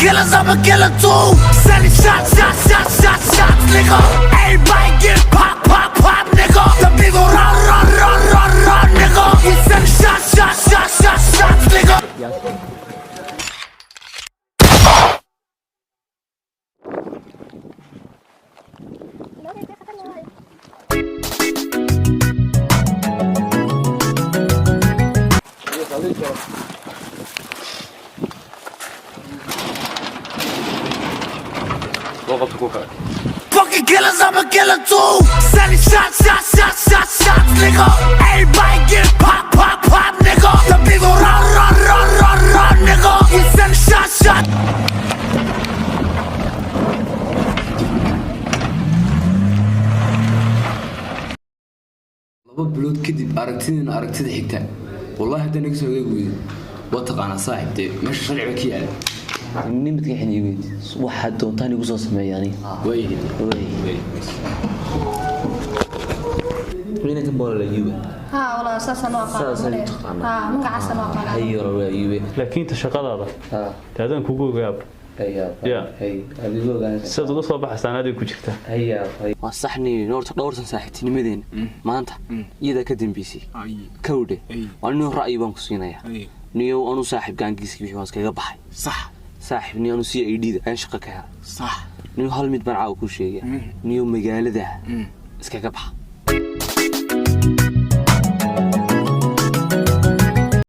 killers, I'm a killer too. Sending shots, nigga. Everybody get pop, nigga. The people run, nigga. We send shots, nigga. Fucking killers, I'm a killer too. Sending shots, nigga. Everybody get pop, nigga. The people run, nigga. We send shots. laba bilood kadib aragtida xigta wallahi hadda naga soo eegay wataqana saaxibtay meesha sharciga ka yaala nimadka xiniyeed waxa doontaan igu soo sameeyaan way وين كان بولا يوبا ها والله اساسا واقع ها من قاعد سنه واقع ايوه ولا يوبا لكن انت شقadaada taadan kugu gaab هي adigo sidoo uga soo baxsan aad ku jirta waa saxni noorta dhowrsan saaxiibtinimadeen maanta iyada ka dambeysay kawde waa inuu ra'yi baan ku siinaya niyo aanu saaxiib gaangiisii wixii waas kaga baxay saaxiib niyo aanu si ID aan shaqo ka helay niyo hal mid baan caaw ku sheegay niyo magaalada iskaga bax